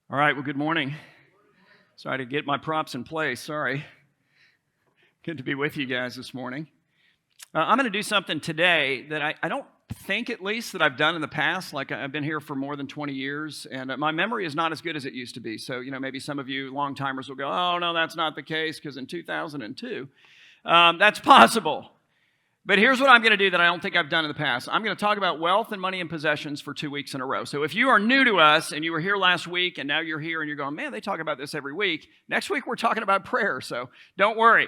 All right, well, good morning. Sorry to get my props in place. Sorry. Good to be with you guys this morning. I'm going to do something today that I don't think, at least, that I've done in the past. Like, I've been here for more than 20 years, and my memory is not as good as it used to be. So, maybe some of you long-timers will go, oh, no, that's not the case, because in 2002, that's possible. But here's what I'm going to do that I don't think I've done in the past. I'm going to talk about wealth and money and possessions for 2 weeks in a row. So if you are new to us and you were here last week and now you're here and you're going, man, they talk about this every week. Next week we're talking about prayer, so don't worry.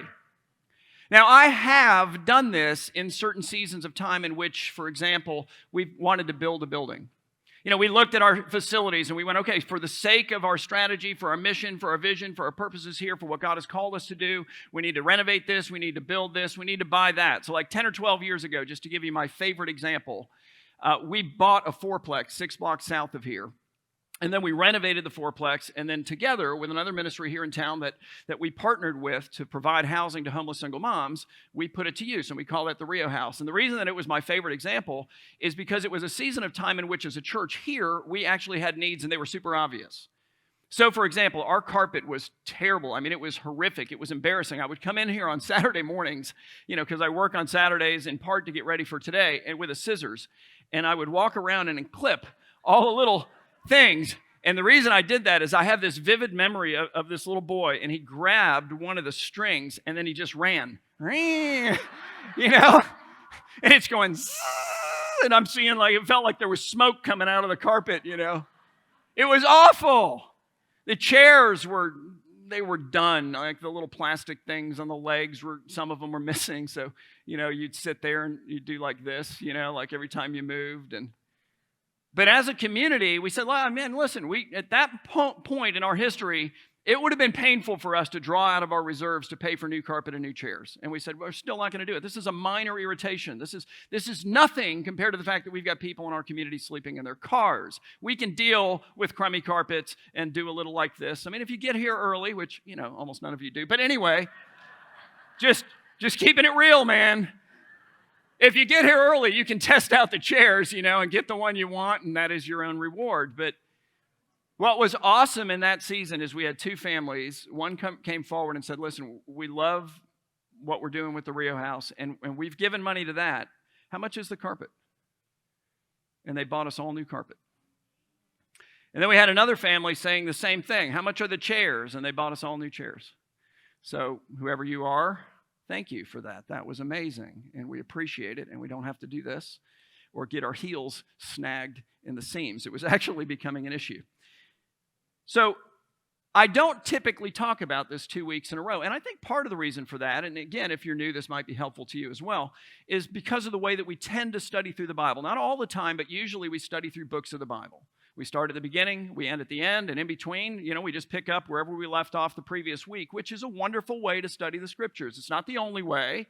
Now, I have done this in certain seasons of time in which, for example, we wanted to build a building. We looked at our facilities and we went, okay, for the sake of our strategy, for our mission, for our vision, for our purposes here, for what God has called us to do, we need to renovate this, we need to build this, we need to buy that. So like 10 or 12 years ago, just to give you my favorite example, we bought a fourplex 6 blocks south of here. And then we renovated the fourplex, and then together with another ministry here in town that we partnered with to provide housing to homeless single moms, we put it to use, and we call it the Rio House. And the reason that it was my favorite example is because it was a season of time in which, as a church here, we actually had needs, and they were super obvious. So, for example, our carpet was terrible. I mean, it was horrific. It was embarrassing. I would come in here on Saturday mornings, because I work on Saturdays in part to get ready for today, and with a scissors, and I would walk around and clip all the little things. And the reason I did that is I have this vivid memory of this little boy, and he grabbed one of the strings and then he just ran, and it's going, and I'm seeing, like, it felt like there was smoke coming out of the carpet. It was awful. The chairs were done. Like, the little plastic things on the legs some of them were missing. So, you'd sit there and you'd do like this, like every time you moved. But as a community, we said, well, man, listen, at that point in our history, it would have been painful for us to draw out of our reserves to pay for new carpet and new chairs. And we said, we're still not going to do it. This is a minor irritation. This is nothing compared to the fact that we've got people in our community sleeping in their cars. We can deal with crummy carpets and do a little like this. I mean, if you get here early, which, almost none of you do. But anyway, just keeping it real, man. If you get here early, you can test out the chairs, and get the one you want, and that is your own reward. But what was awesome in that season is we had 2 families. One came forward and said, listen, we love what we're doing with the Rio House, and we've given money to that. How much is the carpet? And they bought us all new carpet. And then we had another family saying the same thing. How much are the chairs? And they bought us all new chairs. So whoever you are, thank you for that. That was amazing, and we appreciate it, and we don't have to do this or get our heels snagged in the seams. It was actually becoming an issue. So I don't typically talk about this 2 weeks in a row, and I think part of the reason for that, and again, if you're new, this might be helpful to you as well, is because of the way that we tend to study through the Bible. Not all the time, but usually we study through books of the Bible. We start at the beginning, we end at the end, and in between, we just pick up wherever we left off the previous week, which is a wonderful way to study the Scriptures. It's not the only way,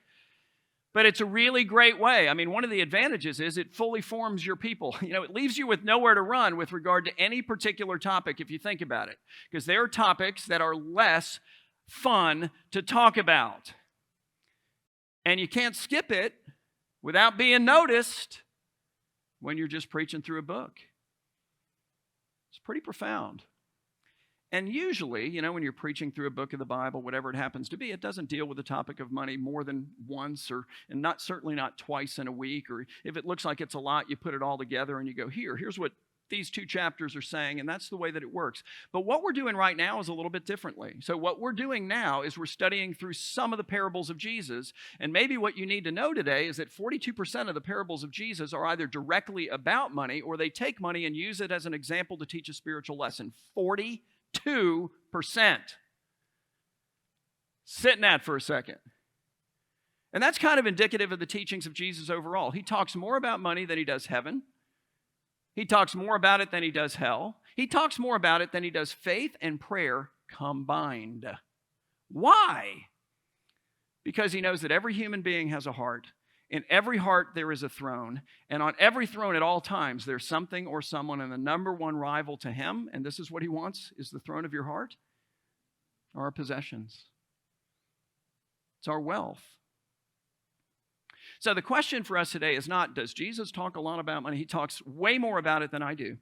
but it's a really great way. I mean, one of the advantages is it fully forms your people. It leaves you with nowhere to run with regard to any particular topic if you think about it, because there are topics that are less fun to talk about. And you can't skip it without being noticed when you're just preaching through a book. It's pretty profound. And usually, when you're preaching through a book of the Bible, whatever it happens to be, it doesn't deal with the topic of money more than once, and certainly not twice in a week. Or if it looks like it's a lot, you put it all together and you go, here's what these 2 chapters are saying, and that's the way that it works. But what we're doing right now is a little bit differently. So what we're doing now is we're studying through some of the parables of Jesus, and maybe what you need to know today is that 42% of the parables of Jesus are either directly about money, or they take money and use it as an example to teach a spiritual lesson. 42%. Sit in that for a second. And that's kind of indicative of the teachings of Jesus overall. He talks more about money than he does heaven. He talks more about it than he does hell. He talks more about it than he does faith and prayer combined. Why? Because he knows that every human being has a heart. In every heart there is a throne. And on every throne at all times there's something or someone. And the number one rival to him, and this is what he wants, is the throne of your heart, are our possessions. It's our wealth. So the question for us today is not, does Jesus talk a lot about money? He talks way more about it than I do.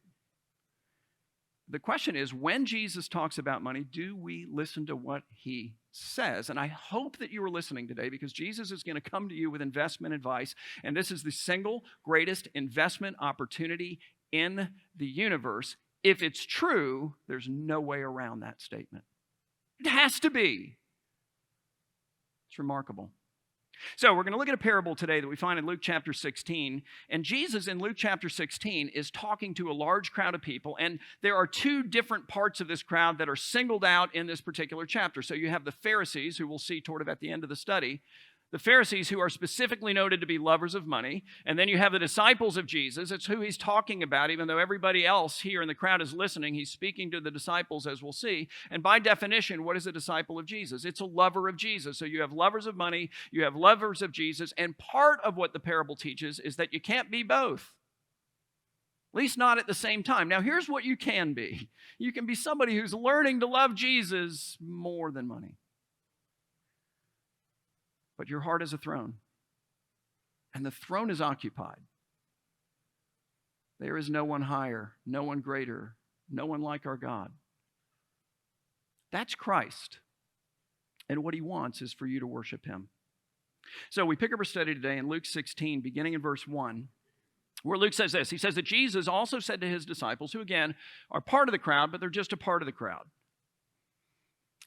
the question is, when Jesus talks about money, do we listen to what he says? And I hope that you are listening today, because Jesus is going to come to you with investment advice, and this is the single greatest investment opportunity in the universe. If it's true, there's no way around that statement. It has to be. It's remarkable. So we're going to look at a parable today that we find in Luke chapter 16. And Jesus in Luke chapter 16 is talking to a large crowd of people. And there are two different parts of this crowd that are singled out in this particular chapter. So you have the Pharisees, who we'll see toward at the end of the study. The Pharisees, who are specifically noted to be lovers of money. And then you have the disciples of Jesus. It's who he's talking about, even though everybody else here in the crowd is listening. He's speaking to the disciples, as we'll see. And by definition, what is a disciple of Jesus? It's a lover of Jesus. So you have lovers of money, you have lovers of Jesus. And part of what the parable teaches is that you can't be both. At least not at the same time. Now, here's what you can be. You can be somebody who's learning to love Jesus more than money. But your heart is a throne, and the throne is occupied. There is no one higher, no one greater, no one like our God. That's Christ, and what he wants is for you to worship him. So we pick up our study today in Luke 16, beginning in verse 1, where Luke says this. He says that Jesus also said to his disciples, who again are part of the crowd, but they're just a part of the crowd.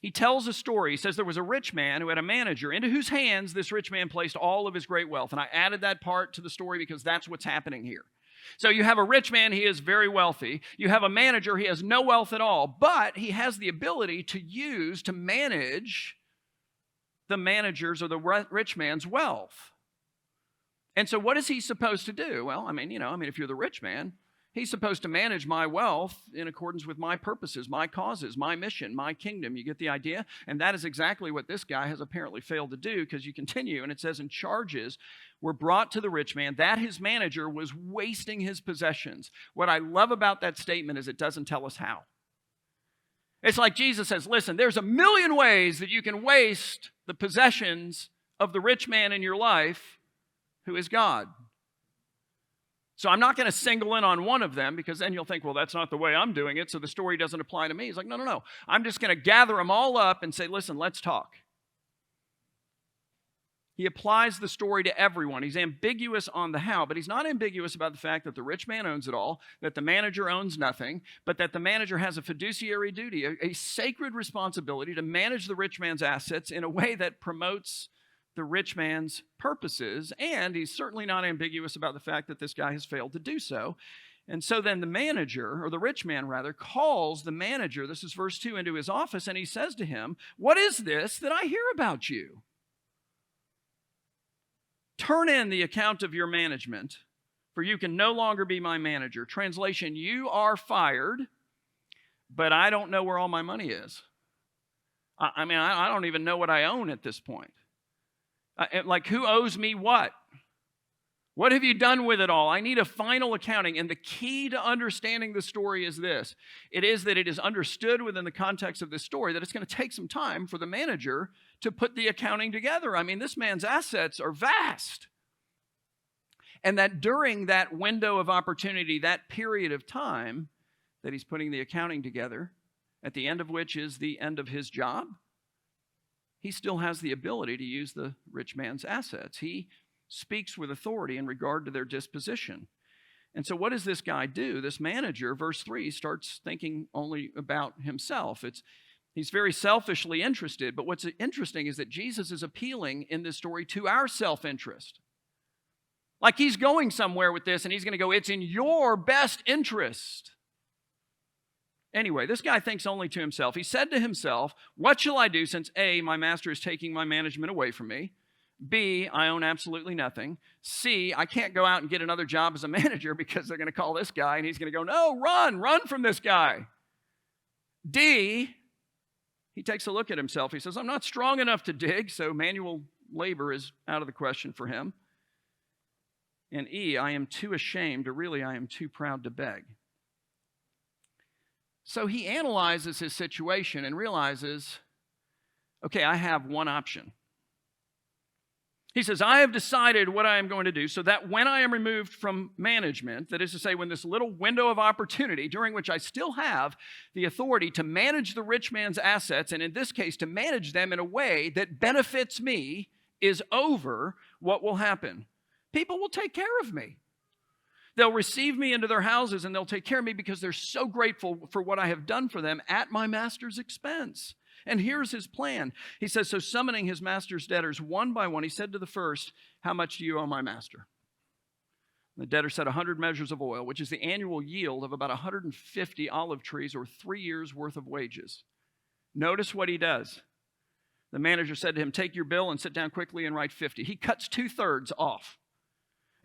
He tells a story. He says there was a rich man who had a manager into whose hands this rich man placed all of his great wealth. And I added that part to the story because that's what's happening here. So you have a rich man, he is very wealthy. You have a manager, he has no wealth at all, but he has the ability to manage the manager's or the rich man's wealth. And so what is he supposed to do? Well, if you're the rich man, he's supposed to manage my wealth in accordance with my purposes, my causes, my mission, my kingdom. You get the idea? And that is exactly what this guy has apparently failed to do, because you continue, and it says, and charges were brought to the rich man that his manager was wasting his possessions. What I love about that statement is it doesn't tell us how. It's like Jesus says, listen, there's a million ways that you can waste the possessions of the rich man in your life, who is God. So I'm not going to single in on one of them, because then you'll think, well, that's not the way I'm doing it, so the story doesn't apply to me. He's like, no. I'm just going to gather them all up and say, listen, let's talk. He applies the story to everyone. He's ambiguous on the how, but he's not ambiguous about the fact that the rich man owns it all, that the manager owns nothing, but that the manager has a fiduciary duty, a sacred responsibility to manage the rich man's assets in a way that promotes the rich man's purposes, and he's certainly not ambiguous about the fact that this guy has failed to do so. And so then the manager, or the rich man rather, calls the manager, this is verse 2, into his office, and he says to him, what is this that I hear about you? Turn in the account of your management, for you can no longer be my manager. Translation, you are fired, but I don't know where all my money is. I don't even know what I own at this point. Like, who owes me what? What have you done with it all? I need a final accounting. And the key to understanding the story is this. It is that it is understood within the context of this story that it's going to take some time for the manager to put the accounting together. This man's assets are vast. And that during that window of opportunity, that period of time that he's putting the accounting together, at the end of which is the end of his job, he still has the ability to use the rich man's assets. He speaks with authority in regard to their disposition. And so what does this guy do? This manager, verse 3, starts thinking only about himself. He's very selfishly interested, but what's interesting is that Jesus is appealing in this story to our self-interest. Like he's going somewhere with this, and he's going to go, it's in your best interest. Anyway, this guy thinks only to himself. He said to himself, what shall I do since A, my master is taking my management away from me? B, I own absolutely nothing. C, I can't go out and get another job as a manager because they're going to call this guy and he's going to go, no, run from this guy. D, he takes a look at himself. He says, I'm not strong enough to dig, so manual labor is out of the question for him. And E, I am too ashamed, or really I am too proud to beg. So he analyzes his situation and realizes, okay, I have one option. He says, I have decided what I am going to do so that when I am removed from management, that is to say, when this little window of opportunity during which I still have the authority to manage the rich man's assets, and in this case, to manage them in a way that benefits me, is over, what will happen? People will take care of me. They'll receive me into their houses and they'll take care of me because they're so grateful for what I have done for them at my master's expense. And here's his plan. He says, so summoning his master's debtors one by one, he said to the first, how much do you owe my master? The debtor said 100 measures of oil, which is the annual yield of about 150 olive trees or 3 years' worth of wages. Notice what he does. The manager said to him, take your bill and sit down quickly and write 50. He cuts 2/3 off.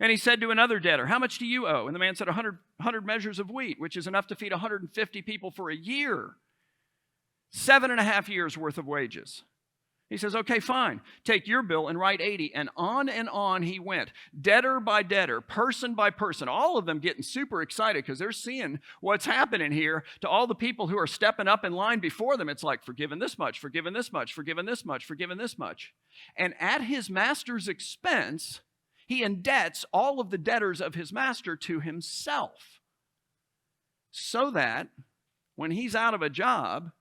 And he said to another debtor, how much do you owe? And the man said 100 measures of wheat, which is enough to feed 150 people for a year. 7.5 years worth of wages. He says, okay, fine. Take your bill and write 80. And on he went. Debtor by debtor, person by person, all of them getting super excited because they're seeing what's happening here to all the people who are stepping up in line before them. It's like, forgiven this much, forgiven this much, forgiven this much, forgiven this much. And at his master's expense, he indebts all of the debtors of his master to himself. So that when he's out of a job,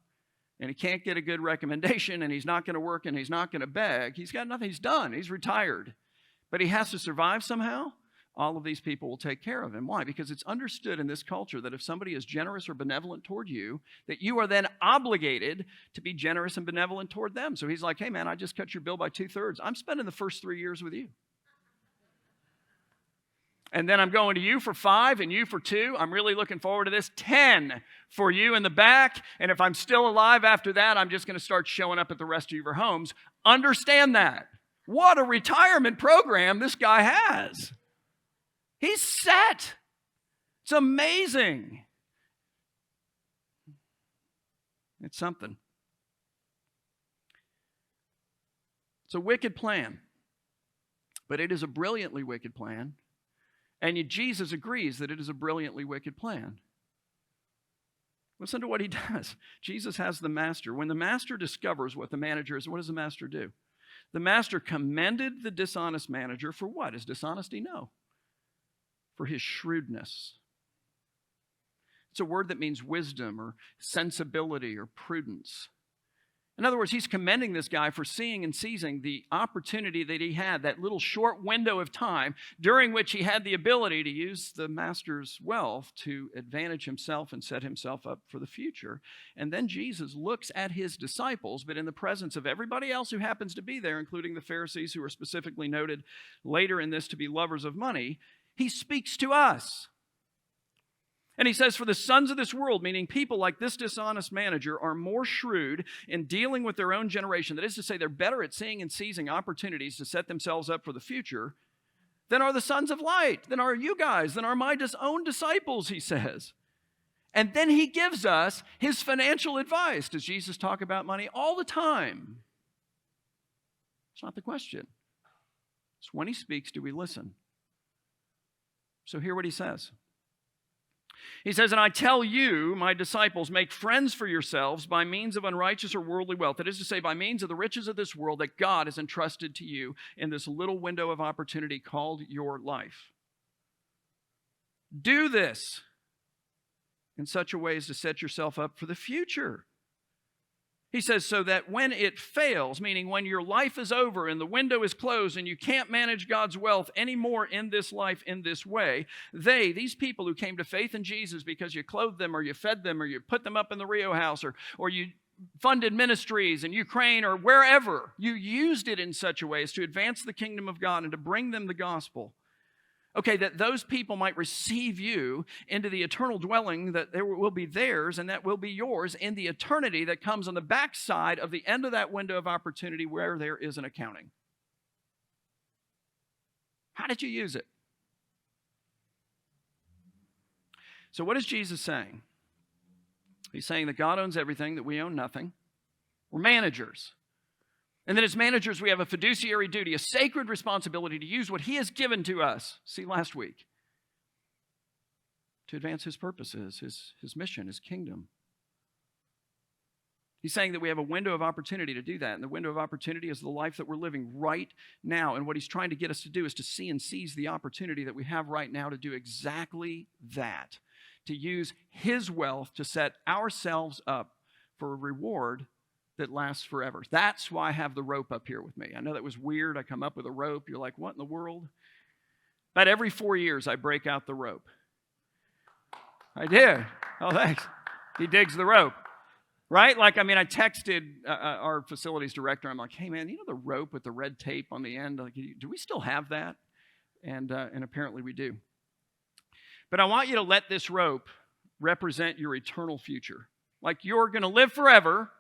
and he can't get a good recommendation, and he's not going to work, and he's not going to beg, he's got nothing, he's done, he's retired. But he has to survive somehow. All of these people will take care of him. Why? Because it's understood in this culture that if somebody is generous or benevolent toward you, that you are then obligated to be generous and benevolent toward them. So he's like, hey man, I just cut your bill by 2/3. I'm spending the first 3 years with you. And then I'm going to you for 5 and you for 2. I'm really looking forward to this. 10 for you in the back. And if I'm still alive after that, I'm just going to start showing up at the rest of your homes. Understand that. What a retirement program this guy has. He's set. It's amazing. It's something. It's a wicked plan. But it is a brilliantly wicked plan. And yet Jesus agrees that it is a brilliantly wicked plan. Listen to what he does. Jesus has the master. When the master discovers what the manager is, what does the master do? The master commended the dishonest manager for what? His dishonesty? No. For his shrewdness. It's a word that means wisdom or sensibility or prudence. In other words, he's commending this guy for seeing and seizing the opportunity that he had, that little short window of time during which he had the ability to use the master's wealth to advantage himself and set himself up for the future. And then Jesus looks at his disciples, but in the presence of everybody else who happens to be there, including the Pharisees who are specifically noted later in this to be lovers of money, he speaks to us. And he says, for the sons of this world, meaning people like this dishonest manager, are more shrewd in dealing with their own generation. That is to say, they're better at seeing and seizing opportunities to set themselves up for the future than are the sons of light, than are you guys, than are my own disciples, he says. And then he gives us his financial advice. Does Jesus talk about money all the time? It's not the question. It's when he speaks, do we listen? So hear what he says. He says, and I tell you, my disciples, make friends for yourselves by means of unrighteous or worldly wealth. That is to say, by means of the riches of this world that God has entrusted to you in this little window of opportunity called your life. Do this in such a way as to set yourself up for the future. He says, so that when it fails, meaning when your life is over and the window is closed and you can't manage God's wealth anymore in this life in this way, these people who came to faith in Jesus because you clothed them or you fed them or you put them up in the Rio house or you funded ministries in Ukraine or wherever, you used it in such a way as to advance the kingdom of God and to bring them the gospel. Okay, that those people might receive you into the eternal dwelling that there will be theirs and that will be yours in the eternity that comes on the backside of the end of that window of opportunity where there is an accounting. How did you use it? So what is Jesus saying? He's saying that God owns everything, that we own nothing. We're managers. And then as managers, we have a fiduciary duty, a sacred responsibility to use what he has given to us, see last week, to advance his purposes, his mission, his kingdom. He's saying that we have a window of opportunity to do that. And the window of opportunity is the life that we're living right now. And what he's trying to get us to do is to see and seize the opportunity that we have right now to do exactly that. To use his wealth to set ourselves up for a reward that lasts forever. That's why I have the rope up here with me. I know that was weird. I come up with a rope. You're like, what in the world? About every 4 years, I break out the rope. I did. Oh, thanks. He digs the rope. Right? Like, I texted our facilities director. I'm like, hey, man, the rope with the red tape on the end? Like, do we still have that? And apparently we do. But I want you to let this rope represent your eternal future. Like, you're going to live forever.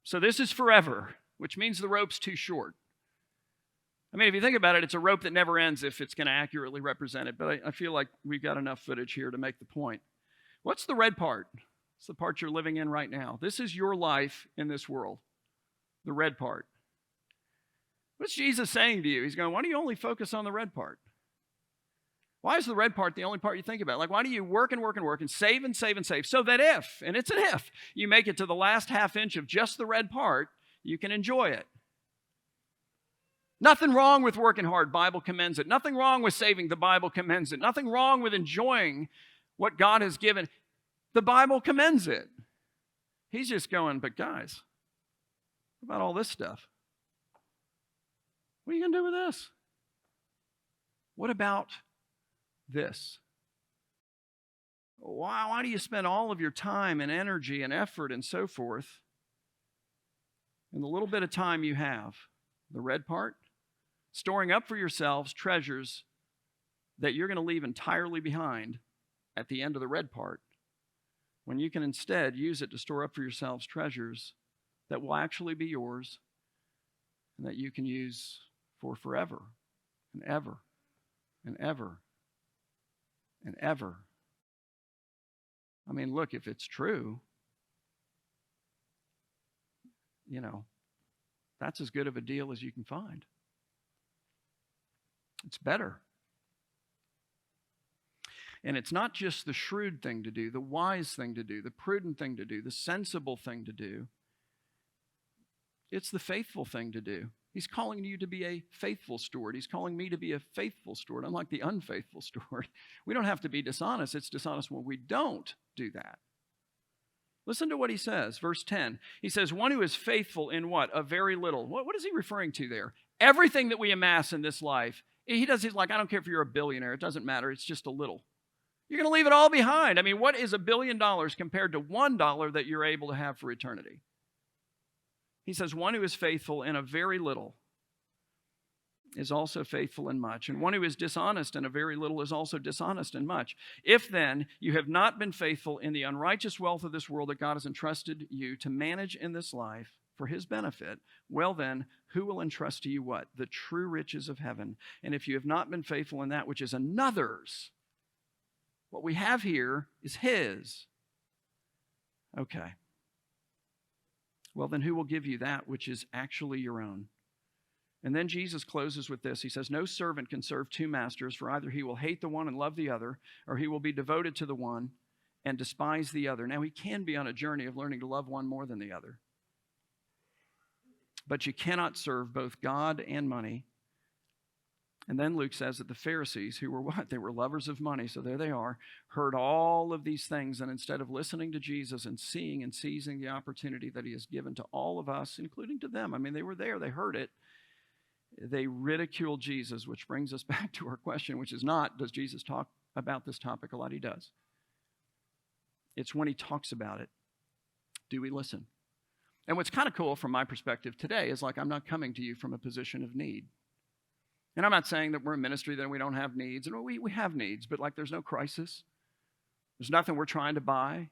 So this is forever, which means the rope's too short. If you think about it, it's a rope that never ends if it's going to accurately represent it. But I feel like we've got enough footage here to make the point. What's the red part? It's the part you're living in right now. This is your life in this world, the red part. What's Jesus saying to you? He's going, why do you only focus on the red part? Why is the red part the only part you think about? Like, why do you work and work and work and save and save and save so that if, and it's an if, you make it to the last half inch of just the red part, you can enjoy it? Nothing wrong with working hard. Bible commends it. Nothing wrong with saving. The Bible commends it. Nothing wrong with enjoying what God has given. The Bible commends it. He's just going, but guys, what about all this stuff? What are you going to do with this? What about this? Why do you spend all of your time and energy and effort and so forth in the little bit of time you have? The red part? Storing up for yourselves treasures that you're going to leave entirely behind at the end of the red part, when you can instead use it to store up for yourselves treasures that will actually be yours and that you can use for forever and ever and ever and ever. Look, if it's true, that's as good of a deal as you can find. It's better. And it's not just the shrewd thing to do, the wise thing to do, the prudent thing to do, the sensible thing to do. It's the faithful thing to do. He's calling you to be a faithful steward. He's calling me to be a faithful steward, unlike the unfaithful steward. We don't have to be dishonest. It's dishonest when we don't do that. Listen to what he says, verse 10. He says, one who is faithful in what? A very little. What is he referring to there? Everything that we amass in this life. He's like, I don't care if you're a billionaire. It doesn't matter. It's just a little. You're going to leave it all behind. What is $1 billion compared to $1 that you're able to have for eternity? He says, one who is faithful in a very little is also faithful in much. And one who is dishonest in a very little is also dishonest in much. If then you have not been faithful in the unrighteous wealth of this world that God has entrusted you to manage in this life for his benefit, well then, who will entrust to you what? The true riches of heaven. And if you have not been faithful in that which is another's, what we have here is his. Okay. Well, then who will give you that which is actually your own? And then Jesus closes with this. He says, no servant can serve two masters, for either he will hate the one and love the other, or he will be devoted to the one and despise the other. Now, he can be on a journey of learning to love one more than the other. But you cannot serve both God and money. And then Luke says that the Pharisees, who were what? They were lovers of money, so there they are, heard all of these things, and instead of listening to Jesus and seeing and seizing the opportunity that he has given to all of us, including to them, they were there, they heard it, they ridiculed Jesus, which brings us back to our question, which is not, does Jesus talk about this topic a lot? He does. It's when he talks about it, do we listen? And what's kind of cool from my perspective today is I'm not coming to you from a position of need. And I'm not saying that we're a ministry that we don't have needs. And we have needs, but there's no crisis. There's nothing we're trying to buy.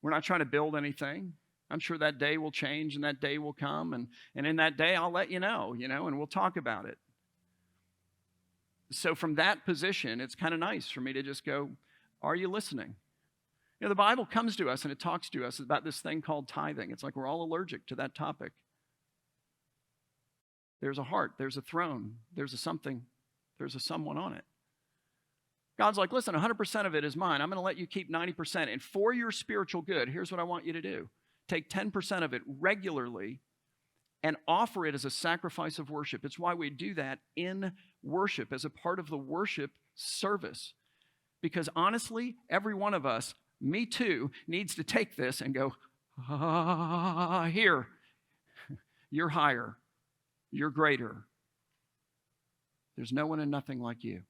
We're not trying to build anything. I'm sure that day will change and that day will come. And in that day, I'll let you know, and we'll talk about it. So from that position, it's kind of nice for me to just go, are you listening? The Bible comes to us and it talks to us about this thing called tithing. It's like we're all allergic to that topic. There's a heart, there's a throne, there's a something, there's a someone on it. God's like, listen, 100% of it is mine. I'm going to let you keep 90%. And for your spiritual good, here's what I want you to do. Take 10% of it regularly and offer it as a sacrifice of worship. It's why we do that in worship, as a part of the worship service. Because honestly, every one of us, me too, needs to take this and go, here, you're higher, you're greater. There's no one and nothing like you.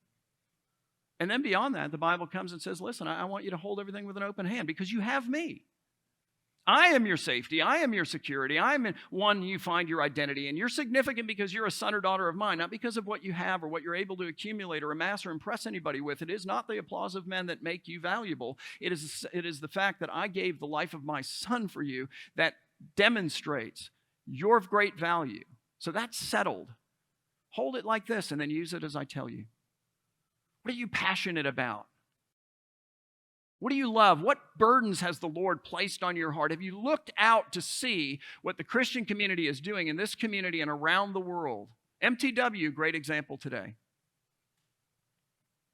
And then beyond that, the Bible comes and says, listen, I want you to hold everything with an open hand because you have me. I am your safety. I am your security. I am one you find your identity in. You're significant because you're a son or daughter of mine, not because of what you have or what you're able to accumulate or amass or impress anybody with. It is not the applause of men that make you valuable. It is the fact that I gave the life of my son for you that demonstrates your great value. So that's settled. Hold it like this and then use it as I tell you. What are you passionate about? What do you love? What burdens has the Lord placed on your heart? Have you looked out to see what the Christian community is doing in this community and around the world? MTW, great example today.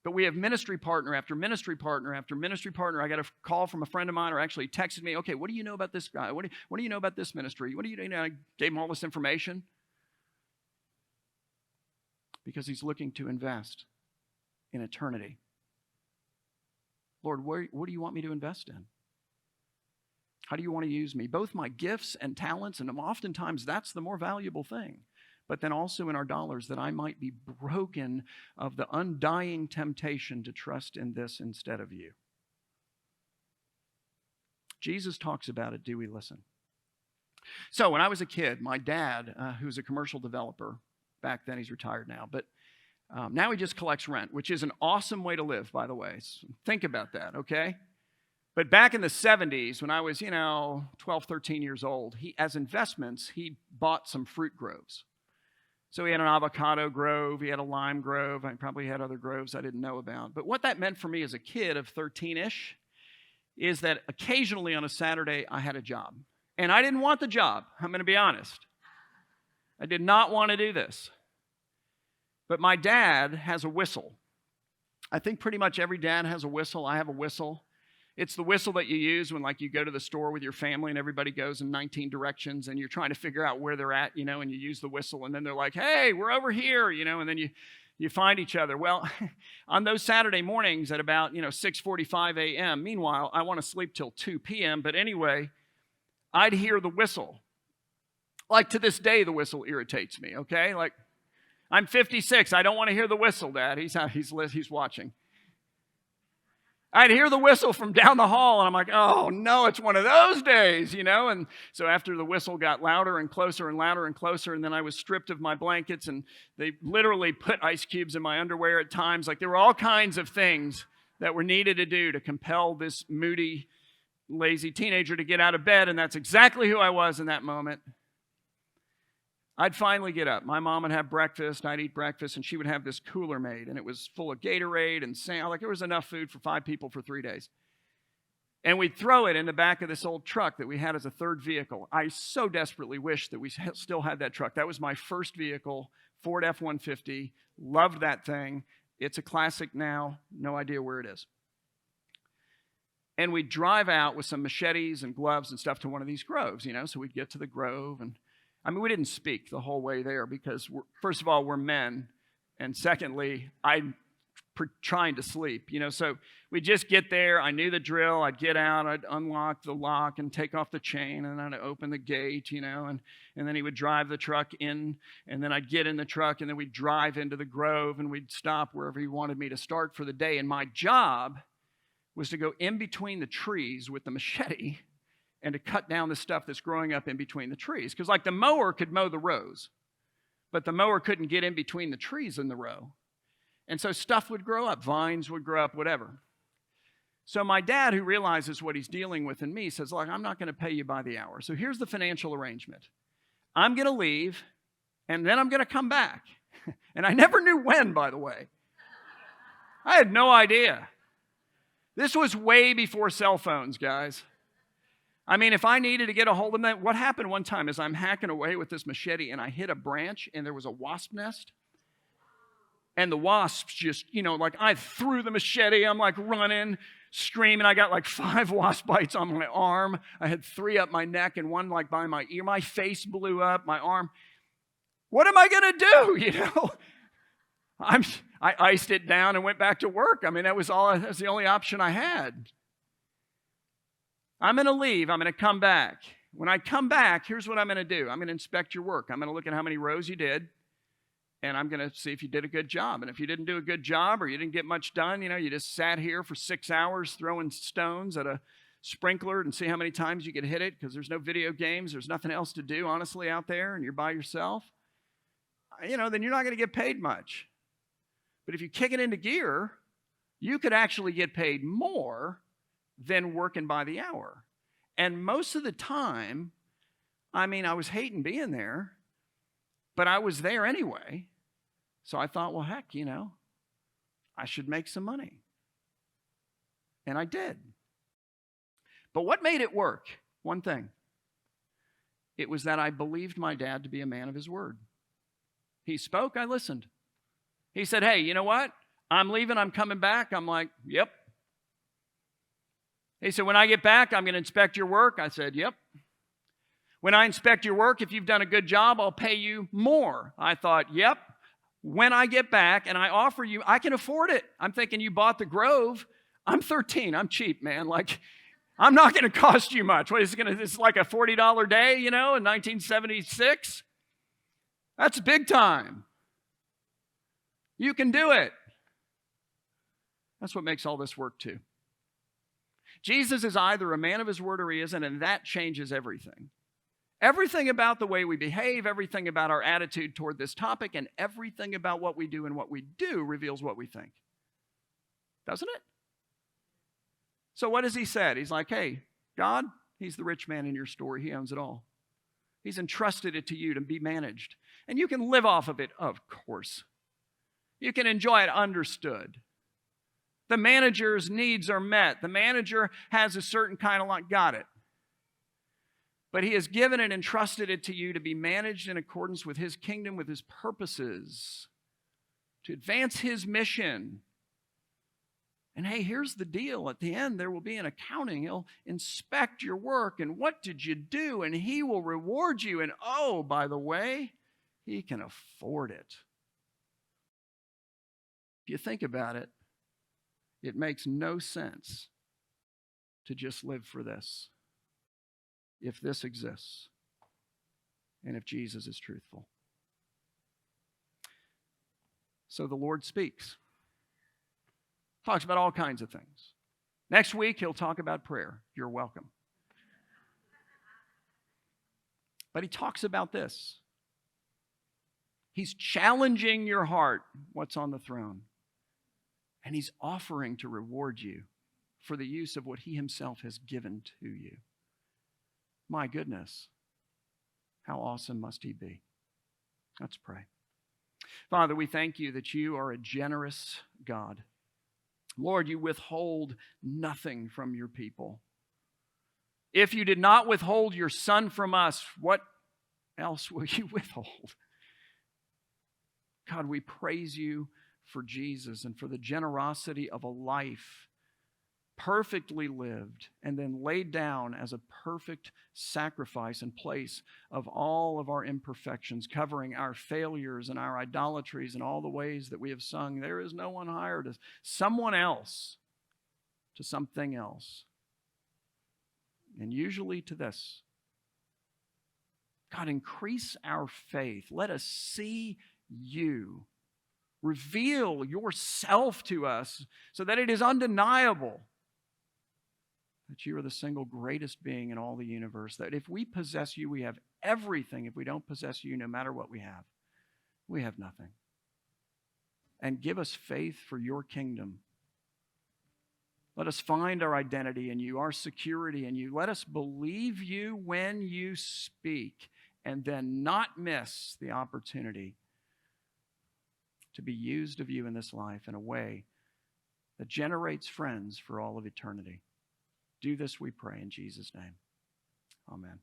But we have ministry partner after ministry partner after ministry partner. I got a call from a friend of mine, or actually texted me, okay, what do you know about this guy? What do you know about this ministry? What do you know? I gave him all this information because he's looking to invest in eternity. Lord, what do you want me to invest in? How do you want to use me? Both my gifts and talents, and oftentimes that's the more valuable thing. But then also in our dollars, that I might be broken of the undying temptation to trust in this instead of you. Jesus talks about it. Do we listen? So when I was a kid, my dad, who's a commercial developer, back then he's retired now, but now he just collects rent, which is an awesome way to live, by the way. So think about that, okay? But back in the 70s, when I was, 12, 13 years old, as investments, he bought some fruit groves. So he had an avocado grove, he had a lime grove, I probably had other groves I didn't know about. But what that meant for me as a kid of 13-ish is that occasionally on a Saturday, I had a job. And I didn't want the job, I'm going to be honest. I did not want to do this. But my dad has a whistle. I think pretty much every dad has a whistle. I have a whistle. It's the whistle that you use when you go to the store with your family and everybody goes in 19 directions and you're trying to figure out where they're at, and you use the whistle and then they're like, hey, we're over here, and then you find each other. Well, on those Saturday mornings at about, 6:45 a.m., meanwhile, I want to sleep till 2 p.m., but anyway, I'd hear the whistle. To this day, the whistle irritates me, okay? I'm 56. I don't want to hear the whistle, Dad. He's watching. I'd hear the whistle from down the hall, and I'm like, oh, no, it's one of those days, And so after the whistle got louder and closer and louder and closer, and then I was stripped of my blankets, and they literally put ice cubes in my underwear at times. There were all kinds of things that were needed to do to compel this moody, lazy teenager to get out of bed, and that's exactly who I was in that moment. I'd finally get up. My mom would have breakfast. I'd eat breakfast, and she would have this cooler made, and it was full of Gatorade and sand. There was enough food for 5 people for 3 days. And we'd throw it in the back of this old truck that we had as a third vehicle. I so desperately wish that we still had that truck. That was my first vehicle, Ford F-150. Loved that thing. It's a classic now. No idea where it is. And we'd drive out with some machetes and gloves and stuff to one of these groves, So we'd get to the grove, and we didn't speak the whole way there because, first of all, we're men, and secondly, I'm trying to sleep, So we'd just get there. I knew the drill. I'd get out. I'd unlock the lock and take off the chain, and then I'd open the gate, and then he would drive the truck in, and then I'd get in the truck, and then we'd drive into the grove, and we'd stop wherever he wanted me to start for the day. And my job was to go in between the trees with the machete and to cut down the stuff that's growing up in between the trees. Because the mower could mow the rows, but the mower couldn't get in between the trees in the row. And so stuff would grow up, vines would grow up, whatever. So my dad, who realizes what he's dealing with in me, says, look, I'm not going to pay you by the hour. So here's the financial arrangement. I'm going to leave, and then I'm going to come back. And I never knew when, by the way. I had no idea. This was way before cell phones, guys. If I needed to get a hold of them, what happened one time is I'm hacking away with this machete and I hit a branch and there was a wasp nest. And the wasps just, like I threw the machete. I'm like running, screaming. I got like 5 wasp bites on my arm. I had 3 up my neck and 1 like by my ear. My face blew up, my arm. What am I going to do? I iced it down and went back to work. I mean, that was the only option I had. I'm going to leave. I'm going to come back. When I come back, here's what I'm going to do. I'm going to inspect your work. I'm going to look at how many rows you did, and I'm going to see if you did a good job. And if you didn't do a good job or you didn't get much done, you just sat here for 6 hours throwing stones at a sprinkler and see how many times you could hit it because there's no video games. There's nothing else to do, honestly, out there, and you're by yourself. Then you're not going to get paid much. But if you kick it into gear, you could actually get paid more than working by the hour. And most of the time, I was hating being there, but I was there anyway. So I thought, well, heck, I should make some money. And I did. But what made it work? One thing. It was that I believed my dad to be a man of his word. He spoke, I listened. He said, hey, you know what? I'm leaving, I'm coming back. I'm like, yep. He said, when I get back, I'm going to inspect your work. I said, yep. When I inspect your work, if you've done a good job, I'll pay you more. I thought, yep. When I get back and I offer you, I can afford it. I'm thinking you bought the Grove. I'm 13. I'm cheap, man. Like, I'm not going to cost you much. What is it going to, it's like a $40 day, in 1976? That's big time. You can do it. That's what makes all this work too. Jesus is either a man of his word or he isn't, and that changes everything. Everything about the way we behave, everything about our attitude toward this topic, and everything about what we do and what we do reveals what we think. Doesn't it? So what has he said? He's like, hey, God, he's the rich man in your story. He owns it all. He's entrusted it to you to be managed. And you can live off of it, of course. You can enjoy it, understood. The manager's needs are met. The manager has a certain kind of like, got it. But he has given and entrusted it to you to be managed in accordance with his kingdom, with his purposes, to advance his mission. And hey, here's the deal. At the end, there will be an accounting. He'll inspect your work and what did you do? And he will reward you. And oh, by the way, he can afford it. If you think about it, it makes no sense to just live for this if this exists and if Jesus is truthful. So the Lord speaks. Talks about all kinds of things. Next week, he'll talk about prayer. You're welcome. But he talks about this. He's challenging your heart. What's on the throne? And he's offering to reward you for the use of what he himself has given to you. My goodness, how awesome must he be? Let's pray. Father, we thank you that you are a generous God. Lord, you withhold nothing from your people. If you did not withhold your Son from us, what else will you withhold? God, we praise you for Jesus and for the generosity of a life perfectly lived and then laid down as a perfect sacrifice in place of all of our imperfections, covering our failures and our idolatries and all the ways that we have sung. There is no one higher to someone else, to something else, and usually to this. God, increase our faith. Let us see you. Reveal yourself to us so that it is undeniable that you are the single greatest being in all the universe. That if we possess you, we have everything. If we don't possess you, no matter what we have nothing. And give us faith for your kingdom. Let us find our identity in you, our security in you. Let us believe you when you speak and then not miss the opportunity to be used of you in this life in a way that generates friends for all of eternity. Do this, we pray, in Jesus' name. Amen.